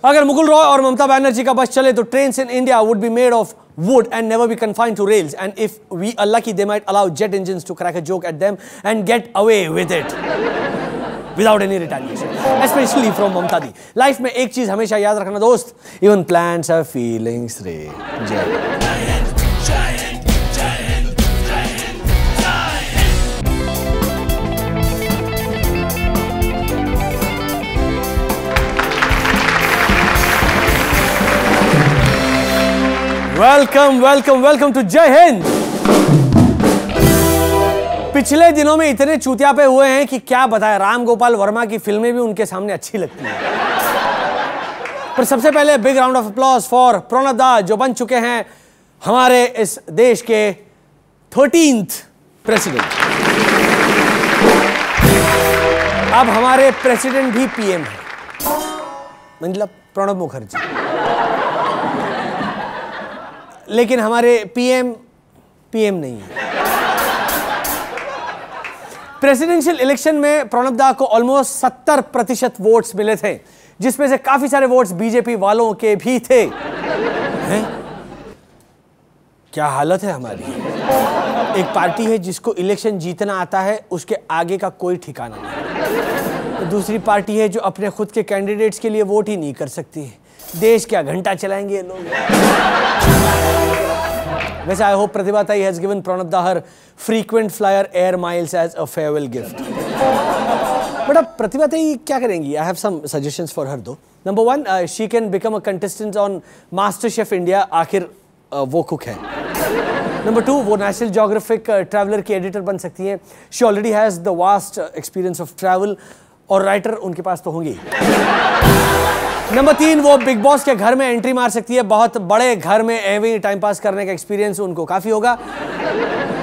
अगर मुकुल रॉय और ममता बनर्जी का बस चले तो trains in India would be made of wood and never be confined to rails, and if we are lucky they might allow jet engines to crack a joke at them and get away with it without any retaliation, especially from Mamta di. Life में एक चीज हमेशा याद रखना दोस्त, even plants have feelings रे. Welcome welcome welcome to जय हिंद. पिछले दिनों में इतने चूतियापे हुए हैं कि क्या बताएं. राम गोपाल वर्मा की फिल्में भी उनके सामने अच्छी लगती हैं. पर सबसे पहले big round of applause for Pranab दा, जो बन चुके हैं हमारे इस देश के 13th प्रेसिडेंट. अब हमारे प्रेसिडेंट भी पीएम है, मतलब प्रणब मुखर्जी. लेकिन हमारे पीएम नहीं है. प्रेसिडेंशियल इलेक्शन में प्रणब दा को ऑलमोस्ट 70% वोट्स मिले थे, जिसमें से काफी सारे वोट्स बीजेपी वालों के भी थे. हैं? क्या हालत है हमारी. एक पार्टी है जिसको इलेक्शन जीतना आता है, उसके आगे का कोई ठिकाना नहीं. दूसरी पार्टी है जो अपने खुद के कैंडिडेट्स के लिए वोट ही नहीं कर सकती. देश क्या घंटा चलाएंगे ये लोग. वैसे आई होप प्रतिभा ताई has given Pranab da her frequent flyer air miles as a farewell gift. But अब प्रतिभा ताई क्या करेंगी? I have some suggestions for her two. Number 1, she can become a contestant on Master Chef India. आखिर वो cook है. Number 2, वो National Geographic Traveller की editor बन सकती है. She already has the vast experience of travel, और writer उनके पास तो होंगी. नंबर 3, वो बिग बॉस के घर में एंट्री मार सकती है. बहुत बड़े घर में एवं टाइम पास करने का एक्सपीरियंस उनको काफी होगा.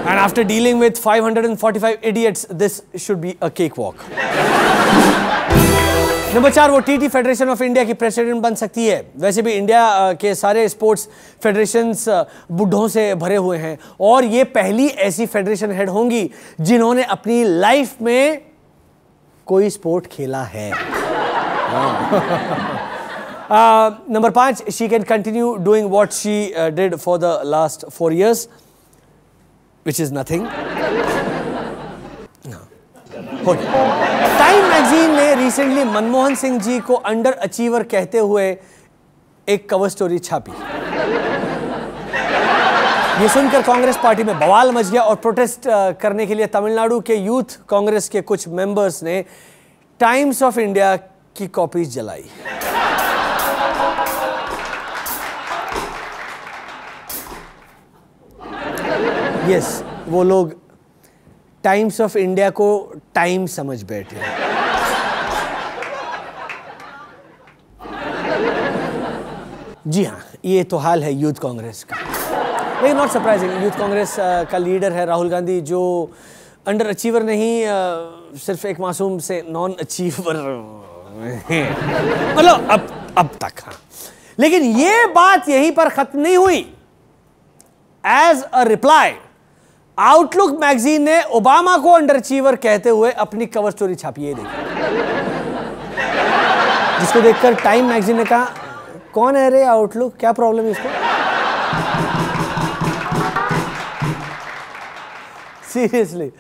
And after dealing with 545 idiots, this should be a cake walk. Number 4, वो टीटी फेडरेशन ऑफ इंडिया की प्रेसिडेंट बन सकती है. वैसे भी इंडिया के सारे स्पोर्ट्स फेडरेशंस बुढ़ों से भरे हुए हैं, और ये पहली ऐसी फेडरेशन हेड होंगी जिन्होंने अपनी लाइफ में कोई स्पोर्ट खेला है. Number 5, she can continue doing what she did for the last 4 years, which is nothing. Time magazine ने रिसेंटली मनमोहन सिंह जी को अंडर अचीवर कहते हुए एक कवर स्टोरी छापी. ये सुनकर कांग्रेस पार्टी में बवाल मच गया, और प्रोटेस्ट करने के लिए तमिलनाडु के यूथ कांग्रेस के कुछ मेंबर्स ने टाइम्स ऑफ इंडिया की कॉपीज जलाई. यस, वो लोग टाइम्स ऑफ इंडिया को टाइम समझ बैठे. जी हाँ, ये तो हाल है यूथ कांग्रेस का. लेकिन नॉट सरप्राइजिंग, यूथ कांग्रेस का लीडर है राहुल गांधी, जो अंडर अचीवर नहीं, सिर्फ एक मासूम से नॉन अचीवर मतलब अब तक. हाँ, लेकिन ये बात यहीं पर खत्म नहीं हुई. As a reply, Outlook magazine ने ओबामा को अंडर अचीवर कहते हुए अपनी कवर स्टोरी छापी. ये देखिए, जिसको देखकर टाइम मैगजीन ने कहा, कौन है रे आउटलुक, क्या प्रॉब्लम है इसको. सीरियसली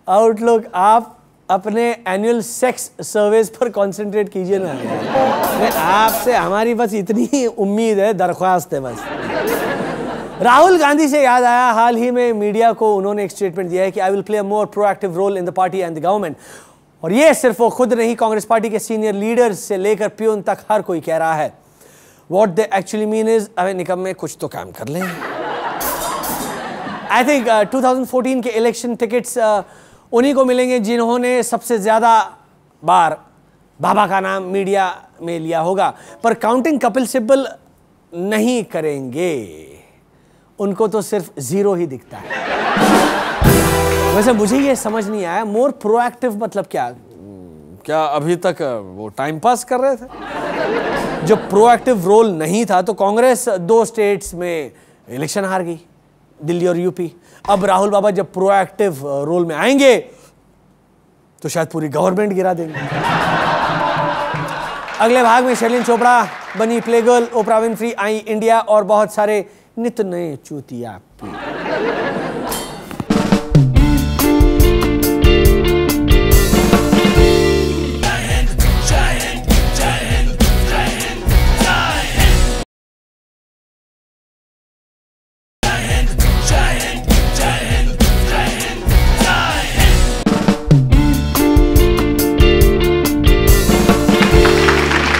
आउटलुक, आप अपने एनुअल सेक्स सर्वेस पर कंसंट्रेट कीजिए ना. आपसे हमारी बस इतनी उम्मीद है, दरख्वास्त है बस. राहुल गांधी से याद आया, हाल ही में मीडिया को उन्होंने एक स्टेटमेंट दिया है कि I will play a more proactive role in the party and the government. और ये सिर्फ वो खुद नहीं, कांग्रेस पार्टी के सीनियर लीडर्स से लेकर प्यून तक हर कोई कह रहा है. What they actually mean is, अबे निकम में कुछ तो काम कर लें. आई थिंक 2014 के इलेक्शन टिकट्स उन्हीं को मिलेंगे जिन्होंने सबसे ज्यादा बार बाबा का नाम मीडिया में लिया होगा. पर काउंटिंग कपिल सिब्बल नहीं करेंगे, उनको तो सिर्फ 0 ही दिखता है. वैसे मुझे ये समझ नहीं आया, मोर प्रोएक्टिव मतलब क्या अभी तक वो टाइम पास कर रहे थे? जब प्रोएक्टिव रोल नहीं था तो कांग्रेस 2 स्टेट्स में इलेक्शन हार गई, दिल्ली और यूपी. अब राहुल बाबा जब प्रोएक्टिव रोल में आएंगे तो शायद पूरी गवर्नमेंट गिरा देंगे. अगले भाग में शर्लिन चोपड़ा बनी प्ले गर्ल, ओपरा विनफ्री आई इंडिया और बहुत सारे नित नए चूतिया।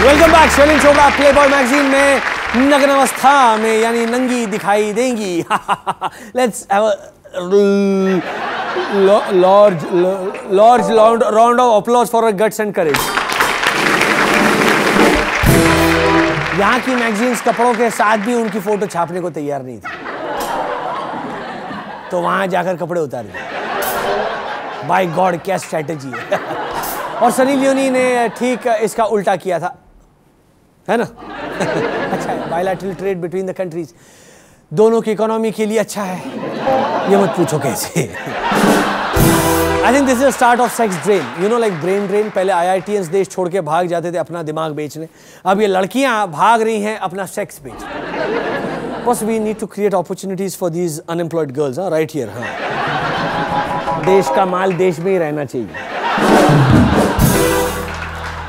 Welcome back. Sherlyn Chopra Playboy magazine में नग्न अवस्था में यानी नंगी दिखाई देंगी। Let's have a large round of applause for her guts and courage. यहाँ की मैगजीन्स कपड़ों के साथ भी उनकी फोटो छापने को तैयार नहीं थी, तो वहां जाकर कपड़े उतार दिए। बाय गॉड, क्या स्ट्रैटेजी है। और सनी लियोनी ने ठीक इसका उल्टा किया था, है ना। अच्छा है, bilateral trade between the countries दोनों की इकोनॉमी के लिए अच्छा है, ये मत पूछो कैसे। I think this is start of sex drain, you know, like brain drain. पहले IITians देश छोड़ के भाग जाते थे अपना दिमाग बेचने, अब ये लड़कियां भाग रही हैं अपना सेक्स बेचने। बस we need to create opportunities for these unemployed girls, right here. हाँ, देश का माल देश में ही रहना चाहिए।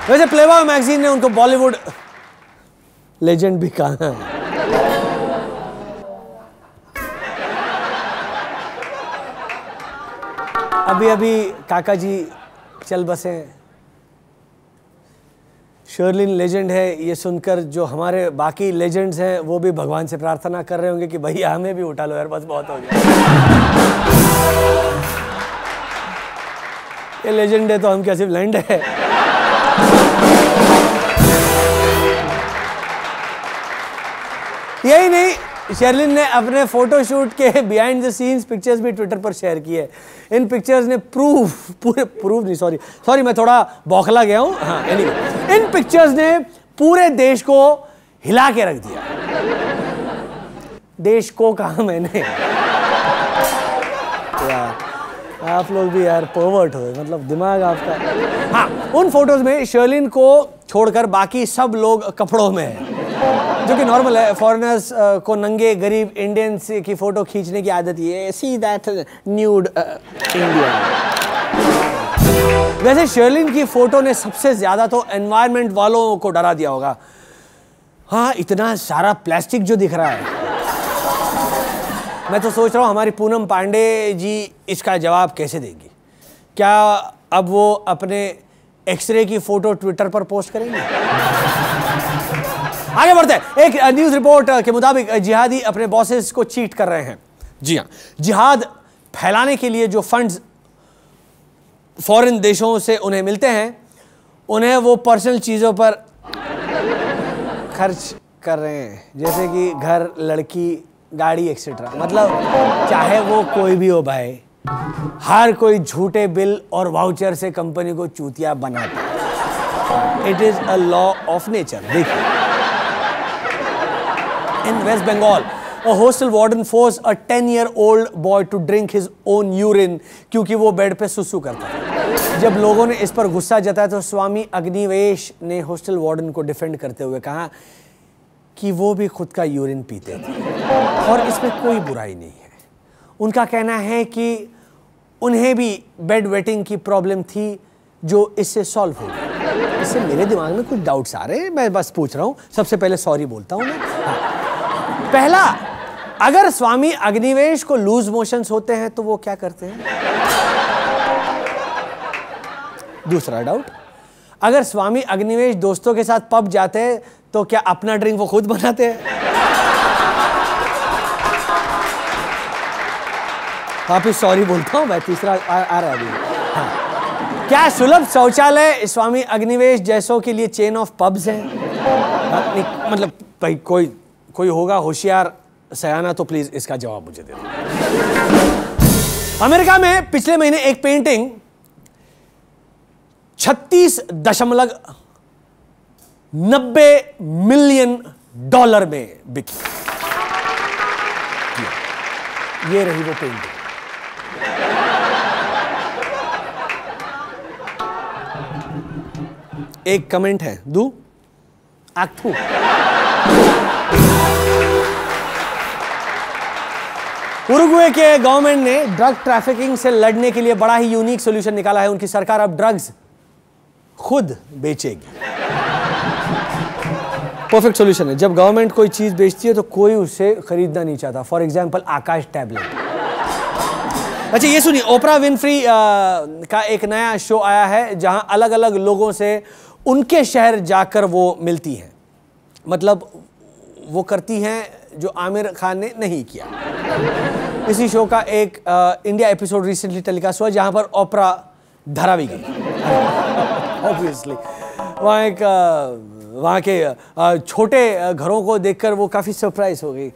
वैसे प्लेबॉय मैगजीन ने उनको बॉलीवुड लेजेंड भी कहा है। अभी काका जी चल बसे। शर्लिन लेजेंड है, ये सुनकर जो हमारे बाकी लेजेंड्स हैं वो भी भगवान से प्रार्थना कर रहे होंगे कि भैया हमें भी उठा लो यार, बस बहुत हो गया। ये लेजेंड है तो हम क्या सिर्फ लैंड है। यही नहीं, शर्लिन ने अपने फोटोशूट के बिहाइंड द सीन्स पिक्चर्स भी ट्विटर पर शेयर किए। इन पिक्चर्स ने सॉरी मैं थोड़ा बौखला गया हूं। हाँ, anyway, इन पिक्चर्स ने पूरे देश को हिला के रख दिया। देश को कहा मैंने यार, आप लोग भी यार पर्वर्ट हो, मतलब दिमाग आपका। हाँ, उन फोटोज में शर्लिन को छोड़कर बाकी सब लोग कपड़ों में है, जो कि नॉर्मल है। फॉरेनर्स को नंगे गरीब इंडियंस की फोटो खींचने की आदत है। See that nude Indian. वैसे शर्लिन की फोटो ने सबसे ज्यादा तो एनवायरनमेंट वालों को डरा दिया होगा। हाँ, इतना सारा प्लास्टिक जो दिख रहा है। मैं तो सोच रहा हूँ हमारी पूनम पांडे जी इसका जवाब कैसे देंगी। क्या अब वो अपने एक्सरे की फोटो ट्विटर पर पोस्ट करेंगे? आगे बढ़ते हैं। एक न्यूज रिपोर्ट के मुताबिक जिहादी अपने बॉसेस को चीट कर रहे हैं। जी हाँ, जिहाद फैलाने के लिए जो फंड्स फॉरेन देशों से उन्हें मिलते हैं, उन्हें वो पर्सनल चीजों पर खर्च कर रहे हैं, जैसे कि घर, लड़की, गाड़ी एक्सेट्रा। मतलब चाहे वो कोई भी हो भाई, हर कोई झूठे बिल और वाउचर से कंपनी को चूतिया बनाता है। It is a law of nature. देखिए, in West Bengal, a hostel warden forced a 10-year-old boy to drink his own urine क्योंकि वो बेड पे सुसु करता था। जब लोगों ने इस पर गुस्सा जताया तो स्वामी अग्निवेश ने हॉस्टल वार्डन को डिफेंड करते हुए कहा कि वो भी खुद का यूरिन पीते थे और इसमें कोई बुराई नहीं है। उनका कहना है कि उन्हें भी बेड वेटिंग की प्रॉब्लम थी जो इससे सॉल्व हो गई। इससे मेरे दिमाग में कुछ डाउट्स आ रहे हैं, मैं बस पूछ रहा हूँ। सबसे पहले सॉरी बोलता हूँ मैं। हाँ। पहला, अगर स्वामी अग्निवेश को लूज मोशंस होते हैं तो वो क्या करते हैं? दूसरा डाउट, अगर स्वामी अग्निवेश दोस्तों के साथ पब जाते हैं तो क्या अपना ड्रिंक वो खुद बनाते हैं? वापिस सॉरी बोलता हूं मैं। तीसरा आ रहा है अभी। हाँ। क्या सुलभ शौचालय स्वामी अग्निवेश जैसों के लिए चेन ऑफ पब्स हैं? मतलब भाई कोई होगा होशियार सयाना तो प्लीज इसका जवाब मुझे दे दो। अमेरिका में पिछले महीने एक पेंटिंग $36.90 मिलियन में बिकी। ये रही वो पेंटिंग। एक कमेंट है, दू आखू। उरुग्वे के गवर्नमेंट ने ड्रग ट्रैफिकिंग से लड़ने के लिए बड़ा ही यूनिक सॉल्यूशन निकाला है। उनकी सरकार अब ड्रग्स खुद बेचेगी। परफेक्ट सॉल्यूशन है। जब गवर्नमेंट कोई चीज बेचती है तो कोई उसे खरीदना नहीं चाहता। For example Akash tablet. अच्छा ये सुनिए, ओपरा विनफ्री का एक नया शो आया है जहां अलग अलग लोगों से उनके शहर जाकर वो मिलती हैं। मतलब वो करती हैं जो आमिर खान ने नहीं किया। इसी शो का एक इंडिया एपिसोड रिसेंटली टेलीकास्ट हुआ जहां पर ओपरा धरा भी गई। ऑब्वियसली वहाँ के छोटे घरों को देखकर वो काफ़ी सरप्राइज हो गई।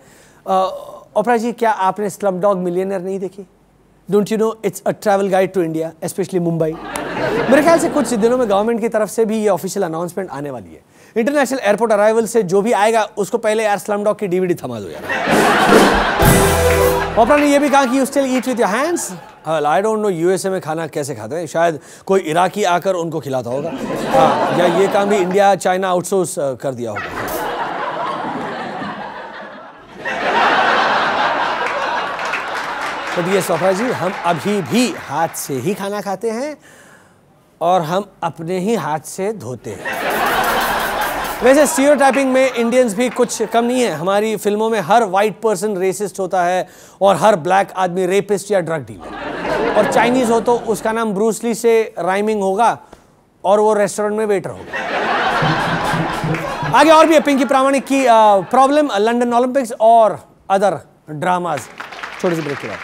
ओपरा जी, क्या आपने स्लम डॉग मिलियनेयर नहीं देखी? Don't you know it's a travel guide to India, specially Mumbai. मेरे ख्याल से कुछ दिनों में गवर्नमेंट की तरफ से भी ये ऑफिशियल अनाउंसमेंट आने वाली है। इंटरनेशनल एयरपोर्ट अराइवल से जो भी आएगा उसको पहले यार स्लम डॉग की डीवीडी थमा दो यार। ओपरा ने ये भी कहा कि you still eat with your hands. I don't know USA में खाना कैसे खाते हैं, शायद कोई इराकी आकर उनको खिलाता होगा। हाँ, या ये काम भी इंडिया चाइना आउटसोर्स कर दिया होगा। बट ये ओपरा जी, हम अभी भी हाथ से ही खाना खाते हैं और हम अपने ही हाथ से धोते हैं। वैसे स्टीरियोटाइपिंग में इंडियंस भी कुछ कम नहीं है। हमारी फिल्मों में हर वाइट पर्सन रेसिस्ट होता है और हर ब्लैक आदमी रेपिस्ट या ड्रग डीलर। और चाइनीज हो तो उसका नाम ब्रूस ली से राइमिंग होगा और वो रेस्टोरेंट में वेटर होगा। आगे और भी है पिंकी प्रामाणिक की प्रॉब्लम, लंदन ओलंपिक्स और अदर ड्रामाज। छोटी सी ब्रेक के बाद।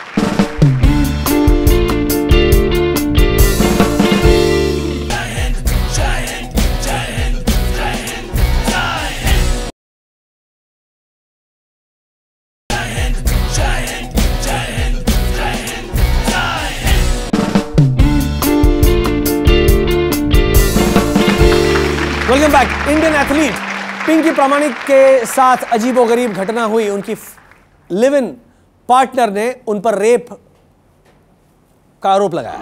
Welcome back. Indian athlete Pinky Pramanik के साथ अजीबोगरीब घटना हुई। उनकी लिव इन पार्टनर ने उन पर रेप का आरोप लगाया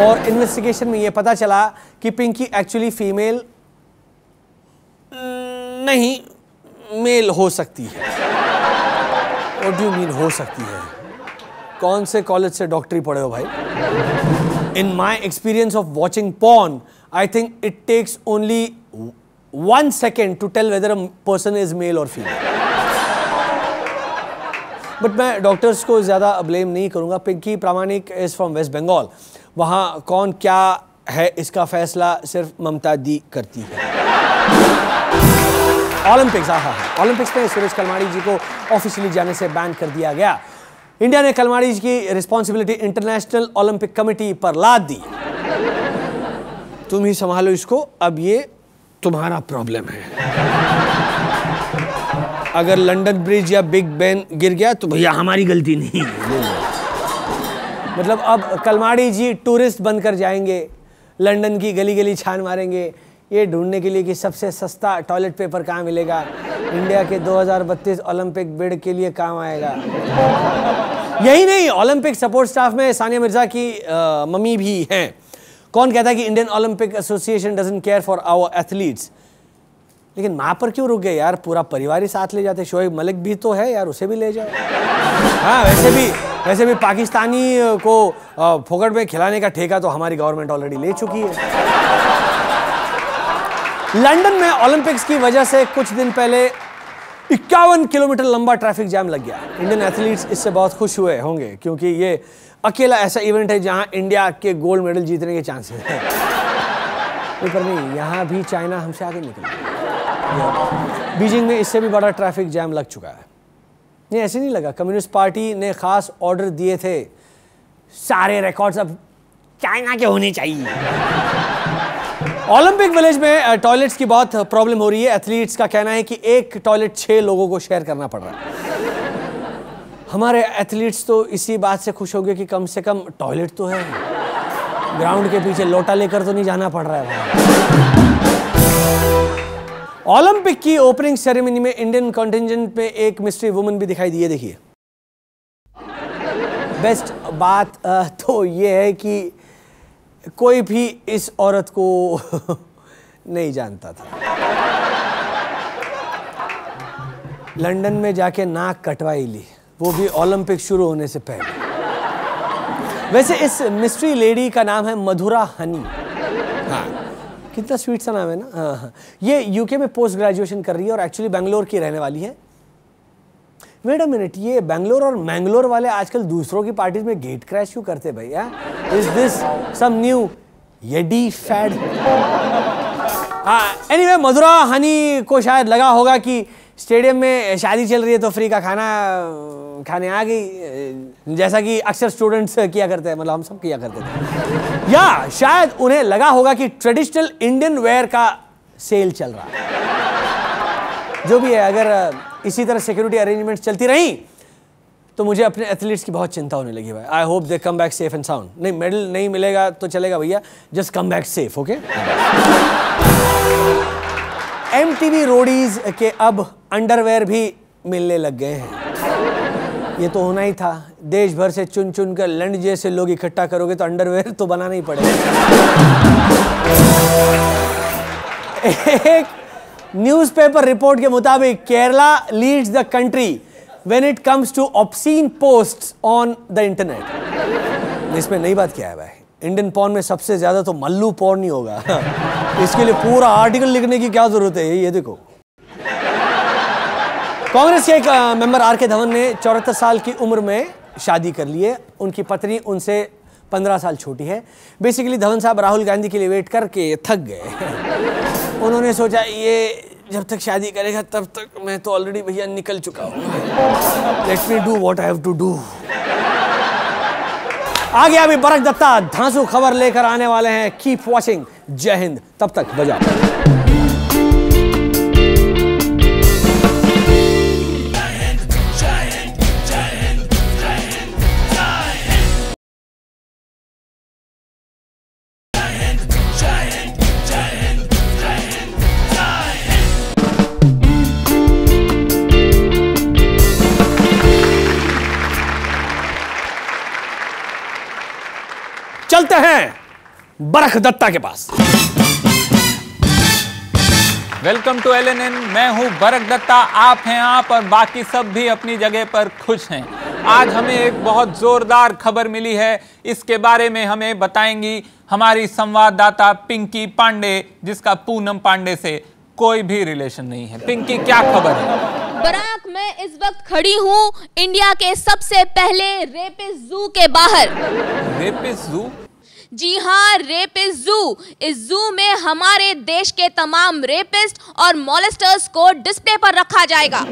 और इन्वेस्टिगेशन में यह पता चला कि पिंकी एक्चुअली फीमेल नहीं, मेल हो सकती है। व्हाट डू यू मीन हो सकती है? कौन से कॉलेज से डॉक्टरी पढ़े हो भाई? In my experience of watching porn, I think it takes only 1 second to tell whether a person is male or female. But मैं डॉक्टर्स को ज़्यादा ब्लेम नहीं करूँगा। पिंकी प्रामाणिक इज़ फ्रॉम वेस्ट बंगाल। वहाँ कौन क्या है इसका फैसला सिर्फ ममता दी करती है। ओलंपिक्स, हाँ, ओलंपिक्स में सुरेश कलमाड़ी जी को ऑफिशियली जाने से बैन कर दिया गया। इंडिया ने कलमाड़ी जी की रिस्पॉन्सिबिलिटी इंटरनेशनल ओलंपिक कमेटी पर लाद दी। तुम ही संभालो इसको, अब ये तुम्हारा प्रॉब्लम है। अगर लंदन ब्रिज या बिग बेन गिर गया तो भैया हमारी गलती नहीं। मतलब अब कलमाड़ी जी टूरिस्ट बनकर जाएंगे, लंदन की गली गली छान मारेंगे ये ढूंढने के लिए कि सबसे सस्ता टॉयलेट पेपर कहाँ मिलेगा, इंडिया के 2032 ओलंपिक बिड के लिए काम आएगा। यही नहीं, ओलंपिक सपोर्ट स्टाफ में सानिया मिर्जा की मम्मी भी हैं। कौन कहता है कि Indian Olympic Association doesn't care for our athletes? लेकिन माँ पर क्यों रुक गए यार? पूरा परिवार ही साथ ले जाते। शोएब मलिक भी तो है यार, उसे भी ले जाओ। हाँ, वैसे भी पाकिस्तानी को फोकट में खिलाने का ठेका तो हमारी गवर्नमेंट ऑलरेडी ले चुकी है। लंदन में ओलंपिक्स की वजह से कुछ दिन पहले 51 किलोमीटर लंबा ट्रैफिक जैम लग गया। इंडियन एथलीट्स इससे बहुत खुश हुए होंगे क्योंकि ये अकेला ऐसा इवेंट है जहां इंडिया के गोल्ड मेडल जीतने के चांसेस हैं। पर नहीं, यहाँ भी चाइना हमसे आगे निकल गया। बीजिंग में इससे भी बड़ा ट्रैफिक जैम लग चुका है। नहीं, ऐसे नहीं लगा। कम्युनिस्ट पार्टी ने खास ऑर्डर दिए थे, सारे रिकॉर्ड्स अब चाइना के होने चाहिए। ओलंपिक विलेज में टॉयलेट्स की बहुत प्रॉब्लम हो रही है। एथलीट्स का कहना है कि एक टॉयलेट 6 लोगों को शेयर करना पड़ रहा है। हमारे एथलीट्स तो इसी बात से खुश होंगे कि कम से कम टॉयलेट तो है, ग्राउंड के पीछे लोटा लेकर तो नहीं जाना पड़ रहा है। ओलंपिक की ओपनिंग सेरेमनी में इंडियन कॉन्टिंजेंट में एक मिस्ट्री वुमन भी दिखाई दी है। देखिए, बेस्ट बात तो ये है कि कोई भी इस औरत को नहीं जानता था। लंदन में जाके नाक कटवाई ली, वो भी ओलंपिक शुरू होने से पहले। वैसे इस मिस्ट्री लेडी का नाम है मधुरा हनी। हाँ, कितना स्वीट सा नाम है ना। हाँ, ये यूके में पोस्ट ग्रेजुएशन कर रही है और एक्चुअली बैंगलोर की रहने वाली है। वेट अ मिनट, ये बैंगलोर और मैंगलोर वाले आजकल दूसरों की पार्टीज में गेट क्रैश क्यों करते भैया? इज दिस सम न्यू येडी फैड? एनीवे, मधुरा हनी को शायद लगा होगा कि स्टेडियम में शादी चल रही है तो फ्री का खाना खाने आ गई, जैसा कि अक्सर स्टूडेंट्स किया करते हैं, मतलब हम सब किया करते थे। या शायद उन्हें लगा होगा कि ट्रेडिशनल इंडियन वेयर का सेल चल रहा है। जो भी है, अगर इसी तरह सिक्योरिटी अरेंजमेंट चलती रही तो मुझे अपने एथलीट्स की बहुत चिंता होने लगी भाई। I hope they come back safe and sound. नहीं, मेडल नहीं मिलेगा तो चलेगा भैया, just come back safe, okay? MTV Roadies के अब अंडरवेयर भी मिलने लग गए हैं। ये तो होना ही था। देश भर से चुन चुन कर लंड जैसे लोग इकट्ठा करोगे तो अंडरवेयर तो बनाना ही पड़ेगा। एक न्यूज़पेपर रिपोर्ट के मुताबिक Kerala leads the country when it comes to obscene posts on the internet. इसमें नई बात क्या है भाई? इंडियन पॉर्न में सबसे ज्यादा तो मल्लू पॉर्न ही होगा। इसके लिए पूरा आर्टिकल लिखने की क्या जरूरत है? ये देखो, कांग्रेस के एक मेंबर आर.के. धवन ने 74 साल की उम्र में शादी कर ली है। उनकी पत्नी उनसे 15 साल छोटी है। बेसिकली धवन साहब राहुल गांधी के लिए वेट करके थक गए। उन्होंने सोचा ये जब तक शादी करेगा तब तक मैं तो ऑलरेडी भैया निकल चुका हूँ, let me do what I have to do. आगे अभी बरक दत्ता धांसू खबर लेकर आने वाले हैं। Keep watching. जय हिंद। तब तक बजाओ। चलते हैं बरख दत्ता के पास। Welcome to LNN। मैं हूं बरख दत्ता, आप हैं आप और बाकी सब भी अपनी जगह पर खुश हैं। आज हमें एक बहुत जोरदार खबर मिली है, इसके बारे में हमें बताएंगी हमारी संवाददाता पिंकी पांडे, जिसका पूनम पांडे से कोई भी रिलेशन नहीं है। पिंकी, क्या खबर है? बराक, मैं इस वक्त खड़ी हूँ इंडिया के सबसे पहले रेपिस्ट जू के बाहर। रेपिस्ट जू? जी हाँ, रेपिस्ट जू। इस जू में हमारे देश के तमाम रेपिस्ट और मॉलेस्टर्स को डिस्प्ले पर रखा जाएगा।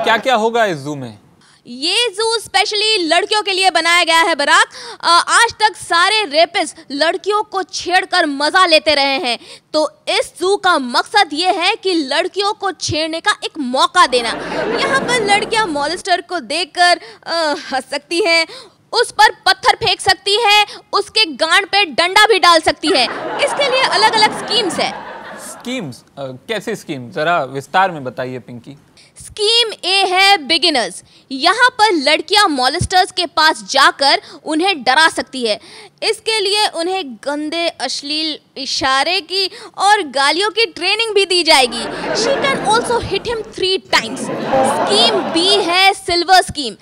क्या क्या होगा इस जू में? ये जू स्पेशली लड़कियों के लिए बनाया गया है बराक। आज तक सारे रेपिस्ट लड़कियों को छेड़कर मजा लेते रहे हैं, तो इस जू का मकसद ये है कि लड़कियों को छेड़ने का एक मौका देना। यहाँ पर लड़कियाँ मॉलेस्टर को देखकर हंस सकती हैं, उस पर पत्थर फेंक सकती है, उसके गांड पे डंडा भी डाल सकती है। इसके लिए अलग अलग स्कीम्स है। स्कीम्स? कैसे स्कीम? जरा विस्तार में बताइए पिंकी। स्कीम ए है बिगिनर्स। यहाँ पर लड़कियां मॉलेस्टर्स के पास जाकर उन्हें डरा सकती है। इसके लिए उन्हें गंदे अश्लील इशारे की और गालियों की ट्रेनिंग भी दी जाएगी। She can also hit him 3 times. Scheme B है सिल्वर स्कीम।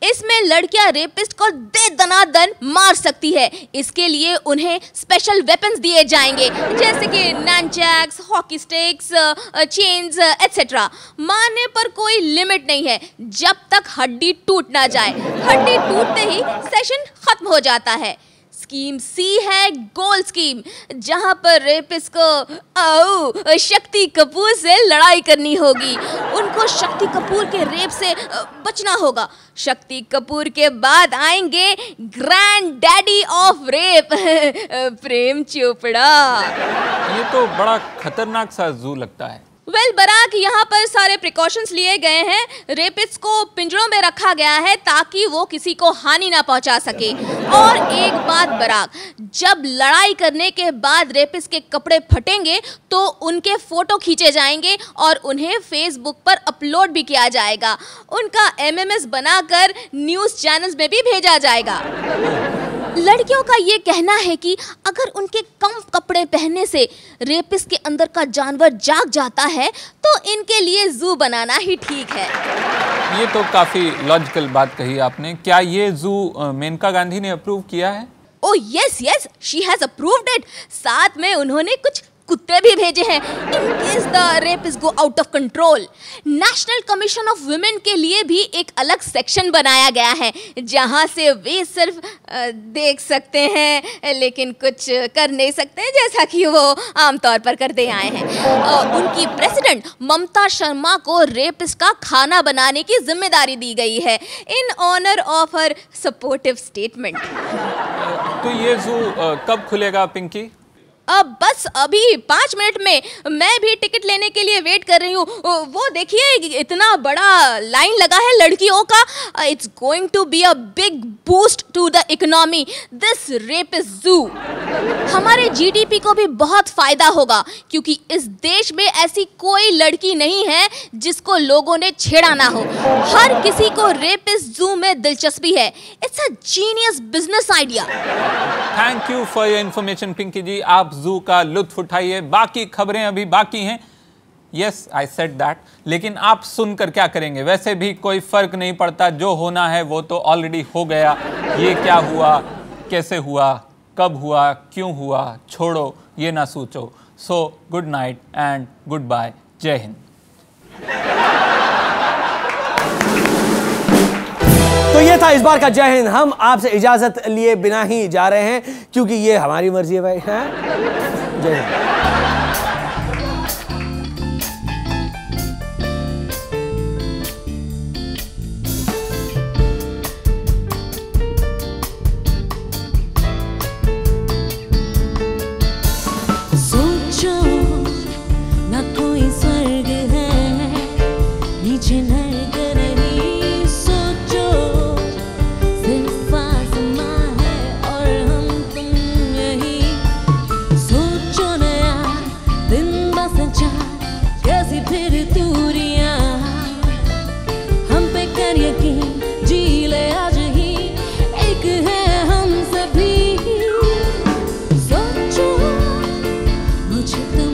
इसमें लड़कियां रेपिस्ट को दे दनादन मार सकती है। इसके लिए उन्हें स्पेशल वेपन्स दिए जाएंगे, जैसे कि ननचैक्स, हॉकी स्टिक्स, चेन्स एटसेट्रा। मारने पर कोई लिमिट नहीं है, जब तक हड्डी टूट ना जाए। हड्डी टूटते ही सेशन खत्म हो जाता है। स्कीम सी है गोल स्कीम, जहां पर रेपिस्ट को शक्ति कपूर से लड़ाई करनी होगी। उनको शक्ति कपूर के रेप से बचना होगा। शक्ति कपूर के बाद आएंगे grand daddy of rape, Prem Chopra. ये तो बड़ा खतरनाक सा जू लगता है। वेल बराक, यहाँ पर सारे प्रिकॉशंस लिए गए हैं। रेपिस्ट को पिंजरों में रखा गया है ताकि वो किसी को हानि ना पहुंचा सके। और एक बात बराक, जब लड़ाई करने के बाद रेपिस्ट के कपड़े फटेंगे तो उनके फोटो खींचे जाएंगे और उन्हें फेसबुक पर अपलोड भी किया जाएगा। उनका MMS बनाकर न्यूज़ चैनल्स में भी भेजा जाएगा। लड़कियों का ये कहना है कि अगर उनके कम कपड़े पहनने से रेपिस्ट के अंदर का जानवर जाग जाता है तो इनके लिए जू बनाना ही ठीक है। ये तो काफी लॉजिकल बात कही आपने। क्या ये जू मेनका गांधी ने अप्रूव किया है? Oh yes yes, she has approved it. साथ में उन्होंने कुछ कुत्ते भी भेजे हैं in case the rapist go out of control. National commission of women के लिए भी एक अलग सेक्शन बनाया गया है जहां से वे सिर्फ देख सकते हैं लेकिन कुछ कर नहीं सकते, जैसा कि वो आमतौर पर करते आए हैं। उनकी प्रेसिडेंट ममता शर्मा को रेपिस्ट का खाना बनाने की जिम्मेदारी दी गई है in honour of her supportive statement. तो ये जू कब खुलेगा पिंकी? अब बस अभी 5 मिनट में। मैं भी टिकट लेने के लिए वेट कर रही हूँ। वो देखिए इतना बड़ा लाइन लगा है लड़कियों का। It's going to be a big boost to the economy this rapist zoo. हमारे जीडीपी को भी बहुत फायदा होगा क्योंकि इस देश में ऐसी कोई लड़की नहीं है जिसको लोगों ने छेड़ा ना हो। हर किसी को रेपिस्ट जू में दिलचस्पी है। It's a genius business idea. Thank you for your information Pinky ji. आप जू का लुत्फ उठाइए, बाकी खबरें अभी बाकी हैं। Yes I said that. लेकिन आप सुनकर क्या करेंगे? वैसे भी कोई फर्क नहीं पड़ता, जो होना है वो तो ऑलरेडी हो गया। ये क्या हुआ, कैसे हुआ, कब हुआ, क्यों हुआ, छोड़ो ये ना सोचो। So good night and goodbye. जय हिंद। तो ये था इस बार का जय हिंद। हम आपसे इजाजत लिए बिना ही जा रहे हैं क्योंकि ये हमारी मर्जी है भाई। हाँ? जय हिंद। मुझे तो